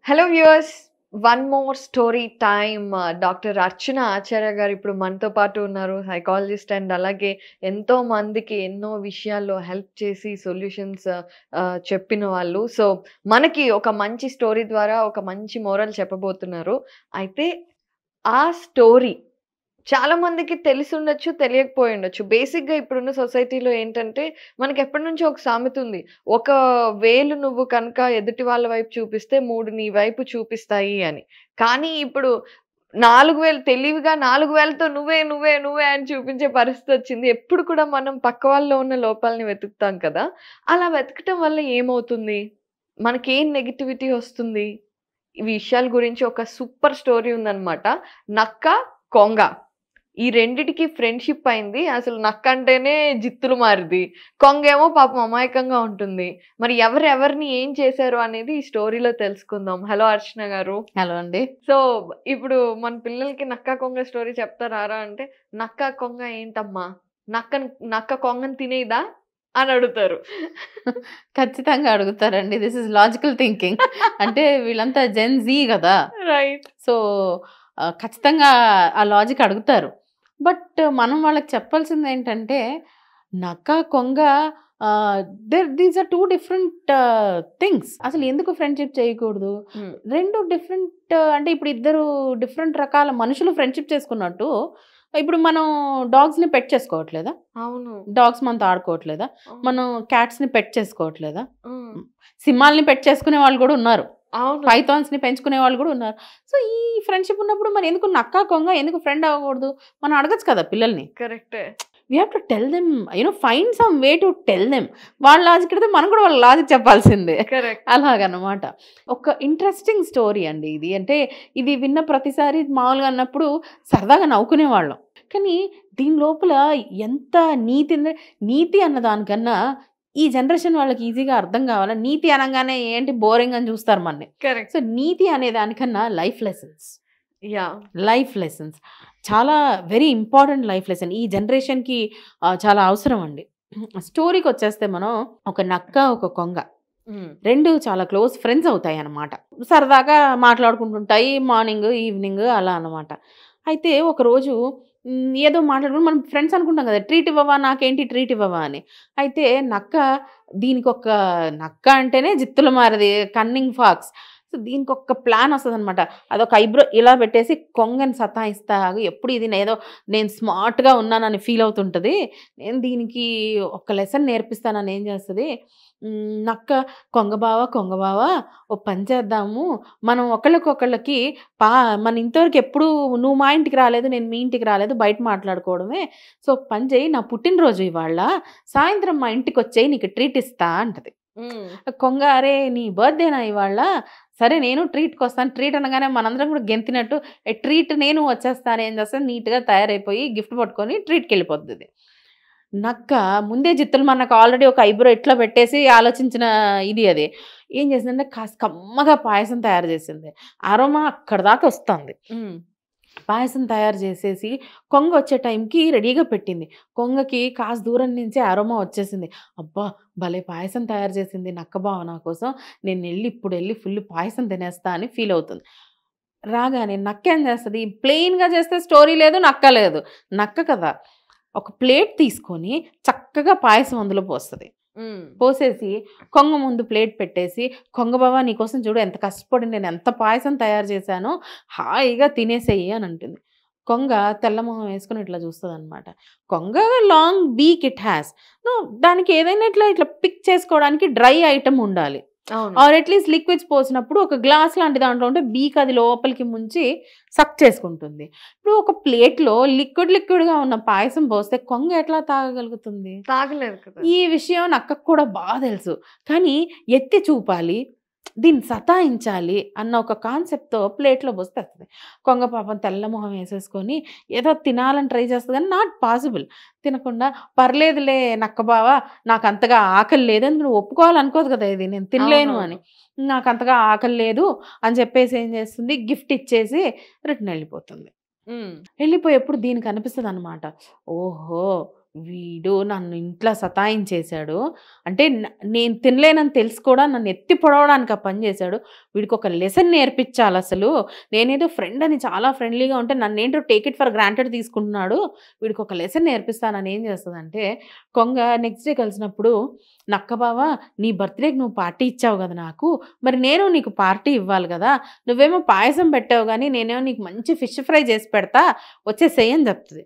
Hello viewers, one more story time. Doctor Archana Acharya garu ఇప్పుడు మనతో పాటు ఉన్నారు. సైకాలజిస్ట్ అండ్ అలాగే ఎంతో మందికి ఎన్నో విషయాల్లో హెల్ప్ చేసి సొల్యూషన్స్ చెప్పిన వాళ్ళు. సో మనకి ఒక మంచి స్టోరీ ద్వారా ఒక మంచి మోరల్ చెప్పబోతున్నారు. అయితే ఆ స్టోరీ చాలా మందికి తెలిసుండొచ్చు, తెలియకపోయి ఉండొచ్చు. బేసిక్‌గా ఇప్పుడున్న సొసైటీలో ఏంటంటే, మనకెప్పటినుంచో ఒక సామెత ఉంది. ఒక వేలు నువ్వు కనుక ఎదుటి వాళ్ళ వైపు చూపిస్తే 3 నీ వైపు చూపిస్తాయి అని. కానీ ఇప్పుడు 4 వేలు తెలివిగా 4 వేలతో నువ్వే, నువ్వే, నువ్వే అని చూపించే పరిస్థితొచ్చింది. ఎప్పుడు కూడా మనం పక్క వాళ్ళలో ఉన్న లోపాలని వెతుకుతాం కదా! అలా వెతకటం వల్ల ఏమవుతుంది? మనకేం నెగటివిటీ వస్తుంది? ఈ విషయాల గురించి ఒక సూపర్ స్టోరీ ఉందనమాట. నక్క, కొంగ. ఈ రెండిటికి ఫ్రెండ్‌షిప్ అయింది. అసలు నక్కంటేనే జిత్తులు మారిద్ది. కొంగేమో పాపం అమాయకంగా ఉంటుంది. మరి ఎవరెవరిని ఏం చేశారు అనేది ఈ స్టోరీలో తెలుసుకుందాం. హలో అర్చన గారు. హలో అండి. సో, ఇప్పుడు మన పిల్లలకి నక్క, కొంగ స్టోరీ చెప్తారారా అంటే, నక్క, కొంగ ఏంటమ్మా? నక్క కొంగని తినేయదా? అని అడుగుతారు. ఖచ్చితంగా అడుగుతారండి. This is logical thinking. అంటే వీళ్ళంతా జెన్ జీ గదా! రైట్. సో, ఖచ్చితంగా ఆ లాజిక్ అడుగుతారు. బట్ మనం వాళ్ళకి చెప్పాల్సిందేంటంటే, నక్క, కొంగ దీస్ ఆర్ 2 డిఫరెంట్ థింగ్స్. అసలు ఎందుకు ఫ్రెండ్‌షిప్ చేయకూడదు? 2 డిఫరెంట్ అంటే ఇప్పుడు ఇద్దరు డిఫరెంట్ రకాల మనుషులు ఫ్రెండ్‌షిప్ చేసుకున్నట్టు, ఇప్పుడు మనం డాగ్స్‌ని పెట్ చేసుకోవట్లేదా? అవును. డాగ్స్ మనతో ఆడుకోవట్లేదా? మనం క్యాట్స్‌ని పెట్ చేసుకోవట్లేదా? హ్మ్. సింహాల్ని పెట్ చేసుకునే వాళ్ళు కూడా ఉన్నారు. అవును. పైథాన్స్‌ని పెంచుకునే వాళ్ళు కూడా ఉన్నారు. సో, ఈ ఫ్రెండ్‌షిప్ ఉన్నప్పుడు మరి ఎందుకు నక్క, కొంగ ఎందుకు ఫ్రెండ్ అవ్వకూడదు? మనం అడగొచ్చు కదా పిల్లల్ని. కరెక్టే. We have to tell them, find some way to tell them. వాళ్ళ లాజిక్ అడిగితే మనం కూడా వాళ్ళ లాజిక్ చెప్పాల్సిందే. కరెక్ట్. అలాగనమాట. ఒక ఇంట్రెస్టింగ్ స్టోరీ అండి ఇది. అంటే ఇది విన్న ప్రతిసారి మామూలుగా అన్నప్పుడు సరదాగా నవ్వుకునేవాళ్ళం. కానీ దీని లోపల ఎంత నీతి అన్న దానికన్నా ఈ జనరేషన్ వాళ్ళకి ఈజీగా అర్థం కావాలా, నీతి అనంగానే ఏంటి బోరింగ్ అని చూస్తారు మనని. కరెక్ట్. సో, నీతి అనే దానికన్నా life lessons. Yeah! Life lessons చాలా వెరీ ఇంపార్టెంట్ లైఫ్ లెసన్. ఈ జనరేషన్‌కి చాలా అవసరం అండి. స్టోరీకొచ్చేస్తే మనం ఒక నక్క, ఒక కొంగ 2 చాలా క్లోజ్ ఫ్రెండ్స్ అవుతాయన్నమాట. సరదాగా మాట్లాడుకుంటుంటాయి మార్నింగ్, ఈవినింగ్ అలా అన్నమాట. అయితే ఒకరోజు ఏదో మాట్లాడుకొని మనం ఫ్రెండ్స్ అనుకుంటాం కదా! ట్రీట్ ఇవ్వవా? నాకేంటి ట్రీట్ ఇవ్వవా? అని. అయితే దీనికొక నక్క అంటేనే జిత్తుల మారిది, కన్నింగ్ ఫాక్స్. సో, దీనికొక ప్లాన్ వస్తదనమాట. అదొక ఐబ్రో ఇలా పెట్టేసి కొంగని సతాయిస్తా ఆగు. ఎప్పుడు ఇది నేను స్మార్ట్‌గా ఉన్నానని ఫీల్ అవుతుంటది. నేను దీనికి ఒక లెసన్ నేర్పిస్తానని ఏం చేస్తది, నక్క కొంగ బావ ఓ పని చేద్దాము. మనం ఒకళ్ళకొకళ్ళకి మన ఇంతవరకు ఎప్పుడు నువ్వు మా ఇంటికి రాలేదు, నేను మీ ఇంటికి రాలేదు. బయట మాట్లాడుకోవడమే. సో, పని చెయ్యి, నా పుట్టినరోజు ఇవాళ. సాయంత్రం మా ఇంటికొచ్చేయి, నీకు ట్రీట్ ఇస్తా అంటది. కొంగ అరే నీ బర్త్‌డేనా ఇవాళ? సరే నేను ట్రీట్‌కొస్తాను. ట్రీట్ అనగానే మనందరం కూడా గెంతినట్టు ట్రీట్ నేను వచ్చేస్తాను. ఏం చేస్తాను నీట్‌గా తయారైపోయి గిఫ్ట్ పట్టుకొని ట్రీట్‌కెళ్ళిపోద్ది. నక్క ముందే జిత్తులు మనకు ఆల్రెడీ ఒక ఐబ్రో ఇట్లా పెట్టేసి ఆలోచించిన ఇది అది. ఏం చేసిందంటే కాస్త కమ్మగా పాయసం తయారు చేసింది. అరోమా అక్కడి దాకా వస్తుంది. పాయసం తయారు చేసేసి కొంగ వచ్చే టైంకి రెడీగా పెట్టింది. కొంగకి కాస్త దూరం నుంచే అరోమా వచ్చేసింది. అబ్బా! భలే పాయసం తయారు చేసింది నక్క బావ నా కోసం. ఇప్పుడెళ్ళి ఫుల్ పాయసం తినేస్తా అని ఫీల్ అవుతుంది. రాగానే నక్క ఏం చేస్తది? ప్లెయిన్‌గా చేస్తే స్టోరీ లేదు, నక్క లేదు. నక్క కదా! ఒక ప్లేట్ తీసుకొని చక్కగా పాయసం అందులో పోస్తది. పోసేసి కొంగ ముందు ప్లేట్ పెట్టేసి, కొంగ బావ నీకోసం చూడు ఎంత కష్టపడి నేను ఎంత పాయసం తయారు చేశానో, హాయిగా తినేసేయి అని అంటుంది. కొంగ తెల్ల మొహం వేసుకొని ఇట్లా చూస్తదనమాట. కొంగ లాంగ్ బీక్ ఇట్ హ్యాస్. దానికి ఏదైనా ఇట్లా పిక్ చేసుకోవడానికి డ్రై ఐటెమ్ ఉండాలి. ఆర్ అట్లీస్ట్ లిక్విడ్స్ పోసినప్పుడు ఒక గ్లాస్ లాంటి దాంట్లో ఉంటే బీక్ అది లోపలికి ముంచి సక్ చేసుకుంటుంది. ఇప్పుడు ఒక ప్లేట్‌లో లిక్విడ్‌గా ఉన్న పాయసం పోస్తే కొంగ ఎట్లా తాగగలుగుతుంది? తాగలేదు కదా! ఈ విషయం నక్కకు కూడా తెలుసు. కానీ ఎత్తి చూపాలి, దీన్ని సతాయించాలి అన్న ఒక కాన్సెప్ట్‌తో ప్లేట్‌లో పోసి తెస్తది. కొంగ పాపం తెల్ల మొహం వేసేసుకొని ఏదో తినాలని ట్రై చేస్తది కానీ నాట్ పాసిబుల్. తినకుండా పర్లేదులే నక్క బావ నాకంతగా ఆకలి లేదు అని నువ్వు ఒప్పుకోవాలనుకోదు కదా ఇది నేను తినలేను అని. నాకంతగా ఆకలి లేదు అని చెప్పేసి ఏం చేస్తుంది, గిఫ్ట్ ఇచ్చేసి రిటర్న్ వెళ్ళిపోతుంది. వెళ్ళిపోయేప్పుడు దీనికి అనిపిస్తదనమాట. ఓహో! వీడు నన్ను ఇంట్లో సతాయించేశాడు, అంటే నేను తినలేనని తెలిసి కూడా నన్ను ఎత్తి పొడవడానికి ఆ పని చేశాడు, వీడికి ఒక లెసన్ నేర్పించాలి. అసలు నేనేదో ఫ్రెండ్ అని చాలా ఫ్రెండ్లీగా ఉంటే నన్ను ఏంటో టేక్ ఇట్ ఫర్ గ్రాంటెడ్ తీసుకుంటున్నాడు, వీడికి ఒక లెసన్ నేర్పిస్తానని ఏం చేస్తుందంటే, కొంగ నెక్స్ట్ డే కలిసినప్పుడు, నక్క బావ నీ బర్త్డేకి నువ్వు పార్టీ ఇచ్చావు కదా నాకు, మరి నేను నీకు పార్టీ ఇవ్వాలి కదా, నువ్వేమో పాయసం పెట్టావు కానీ నేనేమో నీకు మంచి ఫిష్ ఫ్రై చేసి పెడతా, వచ్చేసేయి అని చెప్తుంది.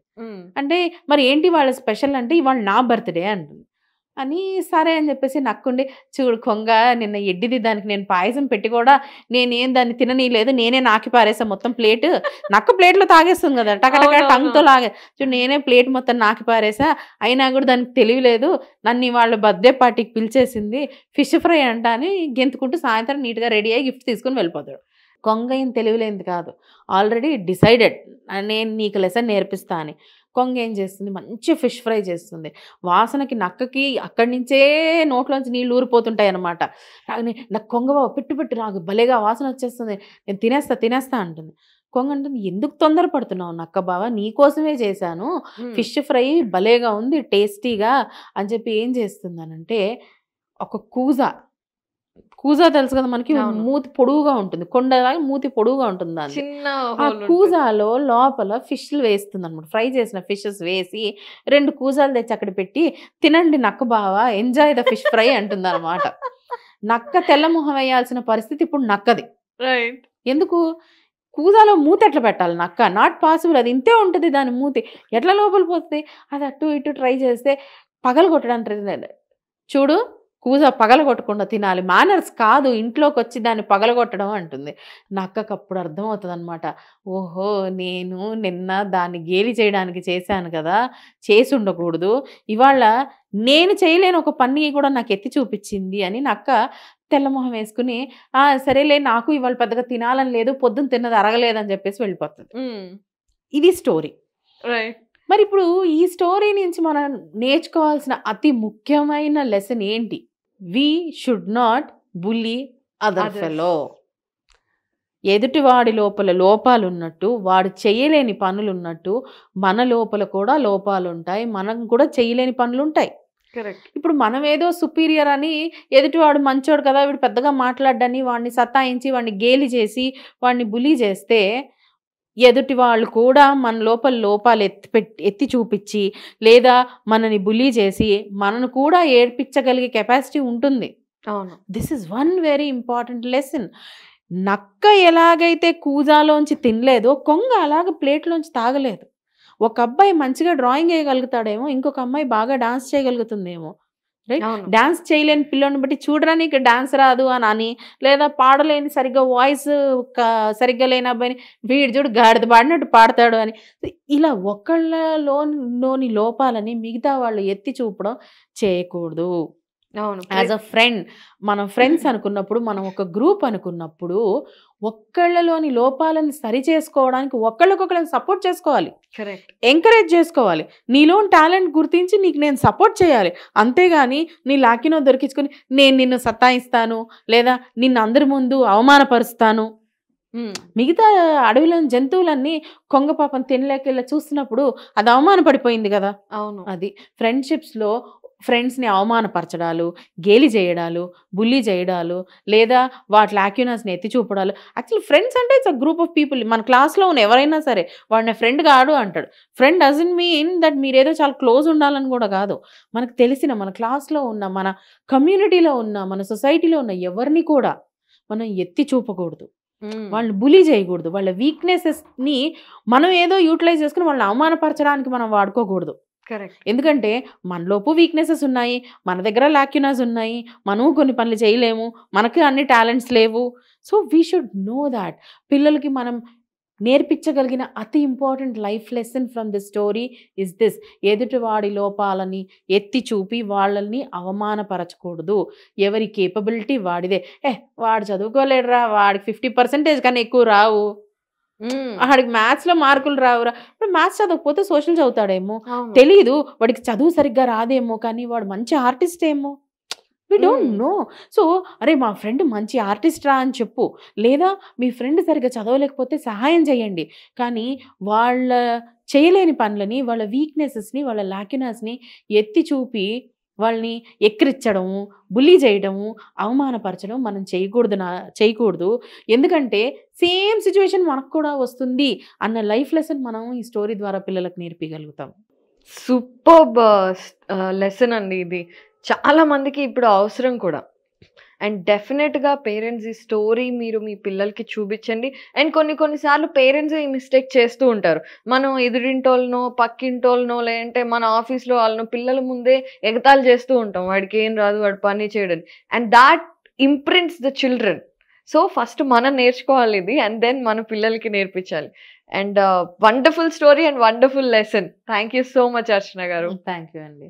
అంటే మరి ఏంటి వాళ్ళ స్పెషల్ అంటే, ఇవాళ నా బర్త్డే అంటుంది. అని సరే అని చెప్పేసి నక్కుండి, చూడు కొంగ నిన్న ఎడ్డిది, దానికి నేను పాయసం పెట్టి కూడా నేనేం దాన్ని తిననీయలేదు, నేనే నాకి పారేసా మొత్తం ప్లేట్, నక్క ప్లేట్లో తాగేస్తుంది కదా టకటక టంగ్తో లాగే, చూడు నేనే ప్లేట్ మొత్తం నాకి పారేసా, అయినా కూడా దానికి తెలియలేదు, నన్ను వాళ్ళ బర్త్డే పార్టీకి పిలిచేసింది, ఫిష్ ఫ్రై అంట అని గెంతుకుంటూ సాయంత్రం నీట్గా రెడీ అయ్యి గిఫ్ట్ తీసుకుని వెళ్ళిపోతాడు. కొంగ ఏం తెలియలేంది కాదు, ఆల్రెడీ డిసైడెడ్ నేను నీకు లెసన్ నేర్పిస్తా అని. కొంగ ఏం చేస్తుంది, మంచి ఫిష్ ఫ్రై చేస్తుంది, వాసనకి నక్కకి అక్కడి నుంచే నోట్లోంచి నీళ్ళు ఊరిపోతుంటాయి అనమాట. నాకు కొంగ పెట్టు పెట్టు నాకు భలేగా వాసన వచ్చేస్తుంది, నేను తినేస్తా అంటుంది. కొంగ అంటుంది, ఎందుకు తొందరపడుతున్నావు నక్క బావ, నీకోసమే చేశాను, ఫిష్ ఫ్రై భలేగా ఉంది టేస్టీగా అని చెప్పి ఏం చేస్తుందనంటే, ఒక కూజా తెలుసు కదా మనకి, మూతి పొడువుగా ఉంటుంది, కొండలాగా మూతి పొడువుగా ఉంటుంది దాన్ని, ఆ కూజాలో లోపల ఫిష్లు వేస్తుంది అనమాట, ఫ్రై చేసిన ఫిషెస్ వేసి 2 కూజాలు తెచ్చి అక్కడ పెట్టి, తినండి నక్క బావ, ఎంజాయ్ ద ఫిష్ ఫ్రై అంటుంది అనమాట. నక్క తెల్లమొహం వేయాల్సిన పరిస్థితి ఇప్పుడు నక్కది. రైట్. ఎందుకు, కూజాలో మూతి ఎట్లా పెట్టాలి నక్క, నాట్ పాసిబుల్, అది ఇంతే ఉంటుంది దాని మూతి, ఎట్లా లోపల పోతుంది, అది అటు ఇటు ట్రై చేస్తే పగలు కొట్టడానికి, చూడు కూజ పగలగొట్టకుండా తినాలి, మేనర్స్ కాదు ఇంట్లోకి వచ్చి దాన్ని పగలగొట్టడం అంటుంది. నక్కకు అప్పుడు అర్థమవుతుంది అనమాట, ఓహో నేను నిన్న దాన్ని గేలి చేయడానికి చేశాను కదా, చేసి ఉండకూడదు, ఇవాళ నేను చేయలేని ఒక పని కూడా నాకు ఎత్తి చూపించింది అని నక్క తెల్లమొహం వేసుకుని, సరేలే నాకు ఇవాళ పెద్దగా తినాలని లేదు, పొద్దున్న తిన్నది అరగలేదని చెప్పేసి వెళ్ళిపోతుంది. ఇది స్టోరీ. రైట్. మరి ఇప్పుడు ఈ స్టోరీ నుంచి మనం నేర్చుకోవాల్సిన అతి ముఖ్యమైన లెసన్ ఏంటి? We should not bully other fellow. ఎదుటివాడి లోపల లోపాలు ఉన్నట్టు, వాడు చేయలేని పనులు ఉన్నట్టు, మన లోపల కూడా లోపాలు ఉంటాయి, మనం కూడా చేయలేని పనులు ఉంటాయి. కరెక్ట్. ఇప్పుడు మనం ఏదో సుపీరియర్ అని, ఎదుటివాడు మంచోడు కదా వీడు పెద్దగా మాట్లాడని వాడిని సతాయించి వాడిని గేలి చేసి వాడిని బులీ చేస్తే, ఎదుటి వాళ్ళు కూడా మన లోపల లోపాలు ఎత్తి చూపించి లేదా మనని బులీ చేసి మనను కూడా ఏడ్పించగలిగే కెపాసిటీ ఉంటుంది. అవును. This is one very important lesson. నక్క ఎలాగైతే కూజాలోంచి తినలేదో, కొంగ అలాగ ప్లేట్లోంచి తాగలేదు. ఒక అబ్బాయి మంచిగా డ్రాయింగ్ వేయగలుగుతాడేమో, ఇంకొక అమ్మాయి బాగా డాన్స్ చేయగలుగుతుందేమో, రైట్? డాన్స్ చేయలేని పిల్లని బట్టి చూడరా నీకు డాన్స్ రాదు అని, లేదా పాడలేని సరిగ్గా వాయిస్ సరిగ్గా లేని అబ్బాయిని వీడు చూడు గాడిద పాడినట్టు పాడతాడు అని, ఇలా ఒకళ్ళలోని లోపాలని మిగతా వాళ్ళు ఎత్తి చూపడం చేయకూడదు. యాజ్ అ ఫ్రెండ్, మనం ఫ్రెండ్స్ అనుకున్నప్పుడు, మనం ఒక గ్రూప్ అనుకున్నప్పుడు ఒక్కళ్ళలోని లోపాలను సరి చేసుకోవడానికి ఒకళ్ళకొకళ్ళని సపోర్ట్ చేసుకోవాలి, ఎంకరేజ్ చేసుకోవాలి. నీలోని టాలెంట్ గుర్తించి నీకు నేను సపోర్ట్ చేయాలి, అంతేగాని నీ లాకినో దొరికించుకొని నేను నిన్ను సతాయిస్తాను లేదా నిన్ను అందరి ముందు అవమానపరుస్తాను. మిగతా అడవిలోని జంతువులన్నీ కొంగ పాపం తినలేక ఇలా చూస్తున్నప్పుడు అది అవమానపడిపోయింది కదా. అవును. అది ఫ్రెండ్షిప్స్లో ఫ్రెండ్స్ని అవమానపరచడాలు, గేలి చేయడాలు, బుల్లీ చేయడాలు, లేదా వాటి లాక్యూనస్ని ఎత్తి చూపడాలు. యాక్చువల్లీ ఫ్రెండ్స్ అంటే it's a group of people. మన క్లాస్లో ఉన్న ఎవరైనా సరే వాడిని ఫ్రెండ్ కాడు అంటాడు. ఫ్రెండ్ డజంట్ మీన్ దట్ మీరేదో చాలా క్లోజ్ ఉండాలని కూడా కాదు. మనకు తెలిసిన, మన క్లాస్లో ఉన్న, మన కమ్యూనిటీలో ఉన్న, మన సొసైటీలో ఉన్న ఎవరిని కూడా మనం ఎత్తి చూపకూడదు, వాళ్ళని బులీ చేయకూడదు. వాళ్ళ వీక్నెసెస్ని మనం ఏదో యూటిలైజ్ చేసుకుని వాళ్ళని అవమానపరచడానికి మనం వాడుకోకూడదు. కరెక్ట్. ఎందుకంటే మనలోపు వీక్నెసెస్ ఉన్నాయి, మన దగ్గర లాక్యునాస్ ఉన్నాయి, మనము కొన్ని పనులు చేయలేము, మనకి అన్ని టాలెంట్స్ లేవు. So we should know that. పిల్లలకి మనం నేర్పించగలిగిన అతి important life lesson from the story is this: ఎదుటివాడి లోపాలని ఎత్తి చూపి వాళ్ళని అవమానపరచకూడదు. ఎవరి కేపబిలిటీ వాడిదే. వాడు చదువుకోలేడురా, వాడికి 50% కన్నా ఎక్కువ రావు, వాడికి మ్యాథ్స్లో మార్కులు రావురా. ఇప్పుడు మ్యాథ్స్ చదవకపోతే సోషల్ చదువుతాడేమో, తెలీదు, వాడికి చదువు సరిగ్గా రాదేమో, కానీ వాడు మంచి ఆర్టిస్ట్ ఏమో. We don't know. సో అరే మా ఫ్రెండ్ మంచి ఆర్టిస్ట్ రా అని చెప్పు, లేదా మీ ఫ్రెండ్ సరిగ్గా చదవలేకపోతే సహాయం చేయండి. కానీ వాళ్ళ చేయలేని పనులని, వాళ్ళ వీక్నెసెస్ని, వాళ్ళ లాక్యునస్ని ఎత్తి చూపి వాళ్ళని ఎక్కిరించడము, బుల్లీ చేయడము, అవమానపరచడం మనం చేయకూడదు. ఎందుకంటే సేమ్ సిచ్యువేషన్ మనకు కూడా వస్తుంది అన్న లైఫ్ లెసన్ మనం ఈ స్టోరీ ద్వారా పిల్లలకు నేర్పించగలుగుతాం. సూపర్బ్ లెసన్ అండి ఇది. చాలా మందికి ఇప్పుడు అవసరం కూడా. అండ్ డెఫినెట్గా పేరెంట్స్ ఈ స్టోరీ మీరు మీ పిల్లలకి చూపించండి. అండ్ కొన్నిసార్లు పేరెంట్స్ ఈ మిస్టేక్ చేస్తూ ఉంటారు. మనం ఎదురింటోళ్ళనో, పక్కింటోళ్ళనో, లేదంటే మన ఆఫీస్లో వాళ్ళనో పిల్లల ముందే ఎగతాళి చేస్తూ ఉంటాం, వాడికి ఏం రాదు, వాడు పని చేయడం. And that imprints the children. So first మనం నేర్చుకోవాలి ఇది, అండ్ దెన్ మన పిల్లలకి నేర్పించాలి. And wonderful story and wonderful lesson. Thank you so much Archana garu. Thank you అండి.